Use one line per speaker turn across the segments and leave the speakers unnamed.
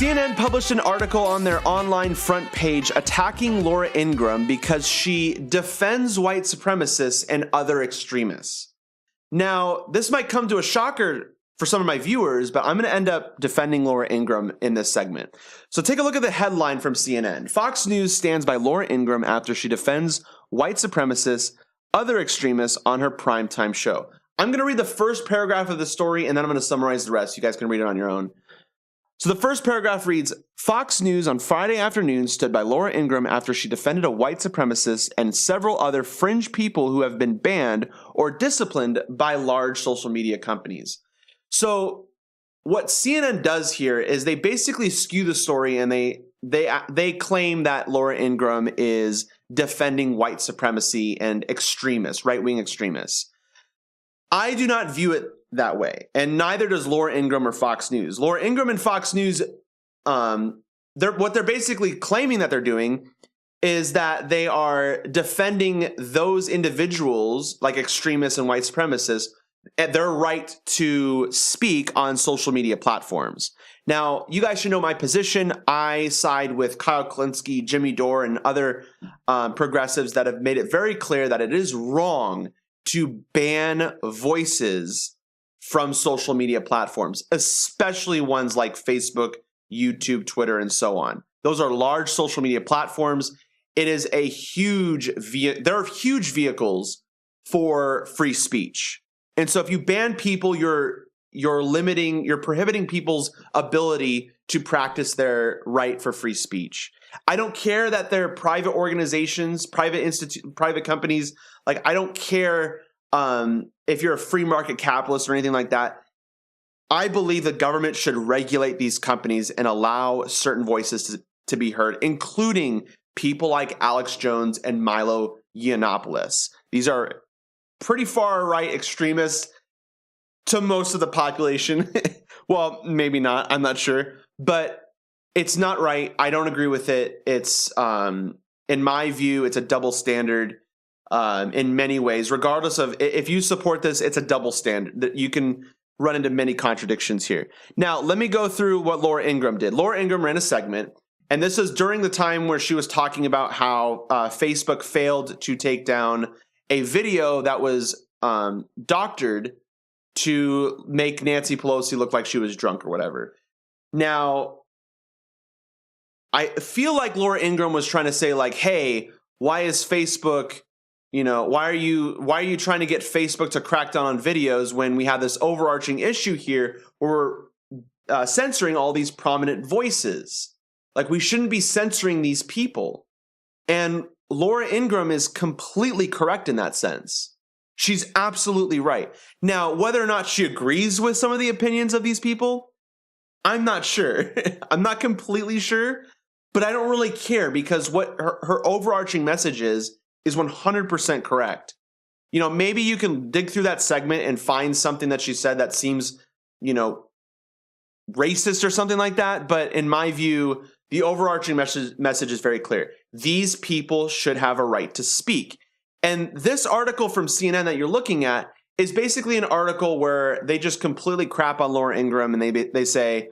CNN published an article on their online front page attacking Laura Ingraham because she defends white supremacists and other extremists. Now, this might come to a shocker for some of my viewers, but I'm going to end up defending Laura Ingraham in this segment. So take a look at the headline from CNN. Fox News stands by Laura Ingraham after she defends white supremacists, other extremists on her primetime show. I'm going to read the first paragraph of the story, and then I'm going to summarize the rest. You guys can read it on your own. So the first paragraph reads, Fox News on Friday afternoon stood by Laura Ingraham after she defended a white supremacist and several other fringe people who have been banned or disciplined by large social media companies. So what CNN does here is they basically skew the story, and they claim that Laura Ingraham is defending white supremacy and extremists, right-wing extremists. I do not view it that way, and neither does Laura Ingraham or Fox News. Laura Ingraham and Fox News, what they're basically claiming that they're doing is that they are defending those individuals, like extremists and white supremacists, at their right to speak on social media platforms. Now, you guys should know my position. I side with Kyle Klinsky, Jimmy Dore, and other progressives that have made it very clear that it is wrong to ban voices from social media platforms, especially ones like Facebook, YouTube, Twitter, and so on. Those are large social media platforms. It is a there are huge vehicles for free speech. And so if you ban people, you're prohibiting people's ability to practice their right for free speech. I don't care that they're private organizations, private companies. Like, I don't care if you're a free market capitalist or anything like that. I believe the government should regulate these companies and allow certain voices to be heard, including people like Alex Jones and Milo Yiannopoulos. These are pretty far right extremists to most of the population. Well, maybe not. I'm not sure. But it's not right. I don't agree with it. It's, in my view, it's a double standard in many ways. Regardless of if you support this, it's a double standard that you can run into many contradictions here. Now, let me go through what Laura Ingraham did. Laura Ingraham ran a segment, and this is during the time where she was talking about how Facebook failed to take down a video that was doctored to make Nancy Pelosi look like she was drunk or whatever. Now, I feel like Laura Ingraham was trying to say, like, hey, why is Facebook, why are you trying to get Facebook to crack down on videos when we have this overarching issue here where we're censoring all these prominent voices? Like, we shouldn't be censoring these people. And Laura Ingraham is completely correct in that sense. She's absolutely right. Now, whether or not she agrees with some of the opinions of these people, I'm not sure. I'm not completely sure, but I don't really care, because what her overarching message is 100% correct. Maybe you can dig through that segment and find something that she said that seems, racist or something like that. But in my view, the overarching message is very clear. These people should have a right to speak. And this article from CNN that you're looking at is basically an article where they just completely crap on Laura Ingraham, and they say,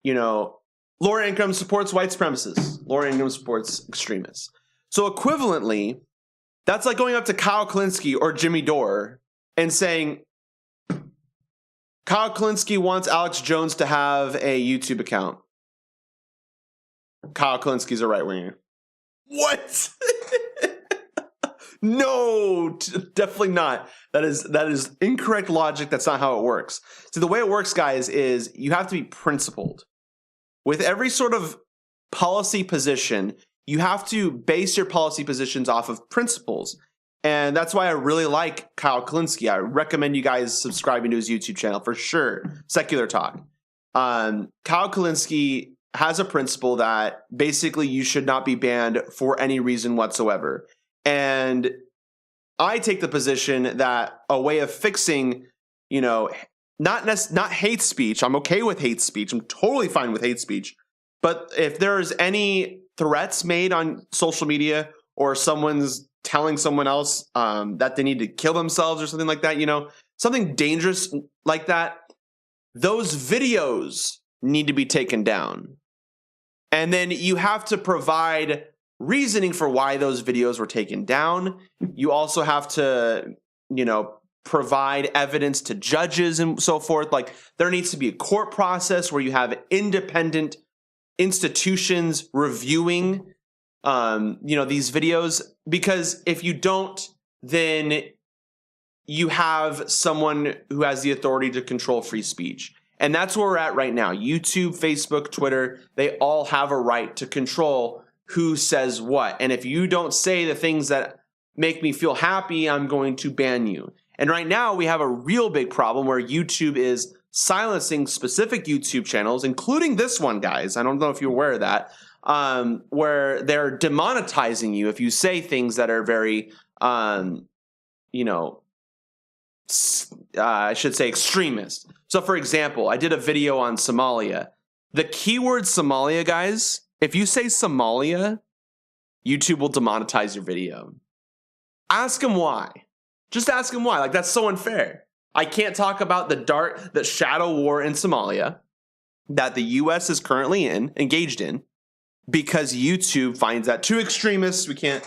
Laura Ingraham supports white supremacists. Laura Ingraham supports extremists. So equivalently, that's like going up to Kyle Klinsky or Jimmy Dore and saying, Kyle Klinsky wants Alex Jones to have a YouTube account. Kyle Klinsky's a right-winger. What? No, definitely not. That is incorrect logic. That's not how it works. So the way it works, guys, is you have to be principled. With every sort of policy position, you have to base your policy positions off of principles. And that's why I really like Kyle Klinsky. I recommend you guys subscribing to his YouTube channel for sure. Secular Talk. Kyle Klinsky has a principle that basically you should not be banned for any reason whatsoever. And I take the position that a way of fixing, not hate speech. I'm okay with hate speech. I'm totally fine with hate speech. But if there's any threats made on social media, or someone's telling someone else that they need to kill themselves or something like that, something dangerous like that, those videos need to be taken down. And then you have to provide reasoning for why those videos were taken down. You also have to, provide evidence to judges and so forth. Like, there needs to be a court process where you have independent institutions reviewing, these videos. Because if you don't, then you have someone who has the authority to control free speech. And that's where we're at right now. YouTube, Facebook, Twitter, they all have a right to control who says what. And if you don't say the things that make me feel happy, I'm going to ban you. And right now we have a real big problem where YouTube is silencing specific YouTube channels, including this one, guys. I don't know if you're aware of that, where they're demonetizing you if you say things that are very, I should say extremist. So for example, I did a video on Somalia. The keyword Somalia, guys, if you say Somalia, YouTube will demonetize your video. Ask them why. Just ask them why. Like, that's so unfair. I can't talk about the shadow war in Somalia that the US is currently engaged in, because YouTube finds that too extremist. We can't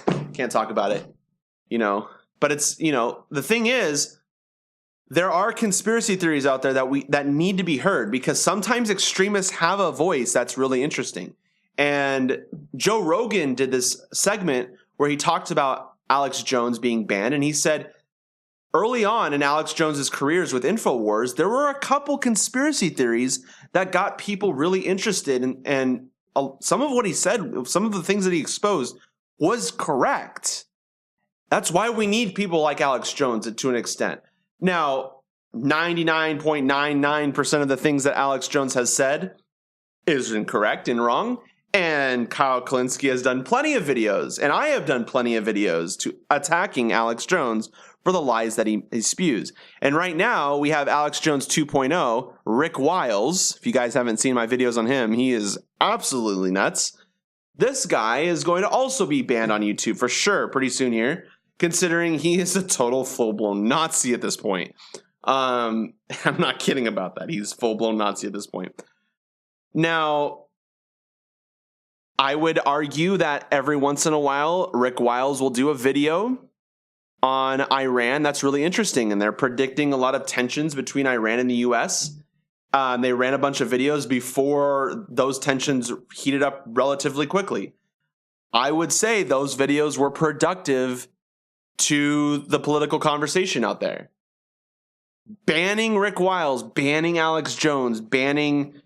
talk about it, But it's, the thing is, there are conspiracy theories out there that need to be heard, because sometimes extremists have a voice that's really interesting. And Joe Rogan did this segment where he talked about Alex Jones being banned, and he said early on in Alex Jones's careers with InfoWars, there were a couple conspiracy theories that got people really interested, and some of what he said, some of the things that he exposed was correct. That's why we need people like Alex Jones to an extent. Now, 99.99% of the things that Alex Jones has said is incorrect and wrong. And Kyle Kalinske has done plenty of videos, and I have done plenty of videos to attacking Alex Jones for the lies that he spews. And right now, we have Alex Jones 2.0, Rick Wiles. If you guys haven't seen my videos on him, he is absolutely nuts. This guy is going to also be banned on YouTube for sure pretty soon here, considering he is a total full-blown Nazi at this point. I'm not kidding about that. He's full-blown Nazi at this point. Now, I would argue that every once in a while, Rick Wiles will do a video on Iran that's really interesting, and they're predicting a lot of tensions between Iran and the U.S. They ran a bunch of videos before those tensions heated up relatively quickly. I would say those videos were productive to the political conversation out there. Banning Rick Wiles, banning Alex Jones, banning,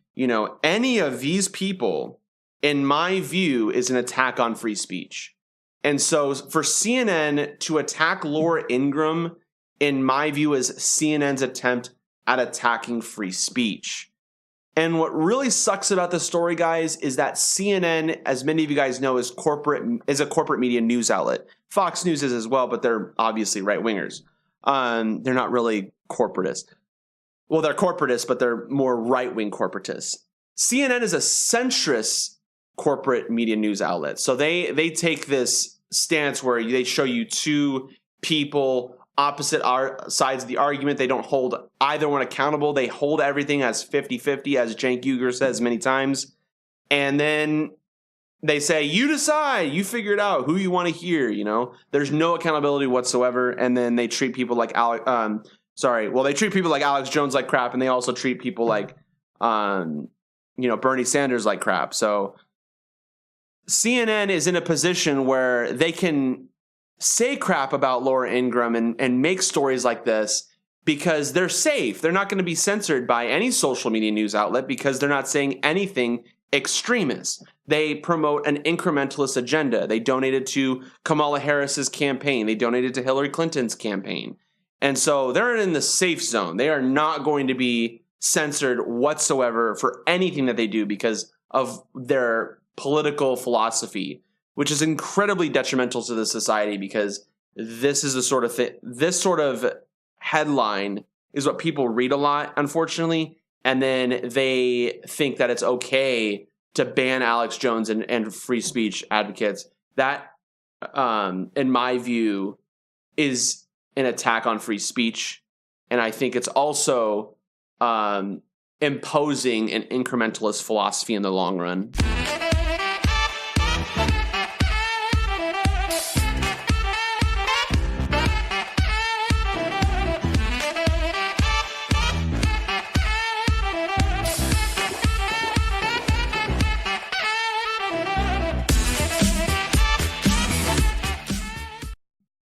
any of these people, in my view, is an attack on free speech. And so for CNN to attack Laura Ingraham, in my view, is CNN's attempt at attacking free speech. And what really sucks about this story, guys, is that CNN, as many of you guys know, is a corporate media news outlet. Fox News is as well, but they're obviously right-wingers. They're not really corporatists. Well, they're corporatists, but they're more right-wing corporatists. CNN is a centrist corporate media news outlet. So they take this stance where they show you two people, opposite sides of the argument. They don't hold either one accountable. They hold everything as 50-50, as Cenk Uygur says many times. And then they say, you decide, you figure it out, who you want to hear, There's no accountability whatsoever. And then they treat people like they treat people like Alex Jones like crap, and they also treat people like Bernie Sanders like crap. So CNN is in a position where they can say crap about Laura Ingraham and make stories like this because they're safe. They're not going to be censored by any social media news outlet because they're not saying anything extremist. They promote an incrementalist agenda. They donated to Kamala Harris's campaign. They donated to Hillary Clinton's campaign. And so they're in the safe zone. They are not going to be censored whatsoever for anything that they do because of their political philosophy, which is incredibly detrimental to the society because this is the sort of this sort of headline is what people read a lot, unfortunately, and then they think that it's okay to ban Alex Jones and free speech advocates. That, in my view, is an attack on free speech, and I think it's also imposing an incrementalist philosophy in the long run.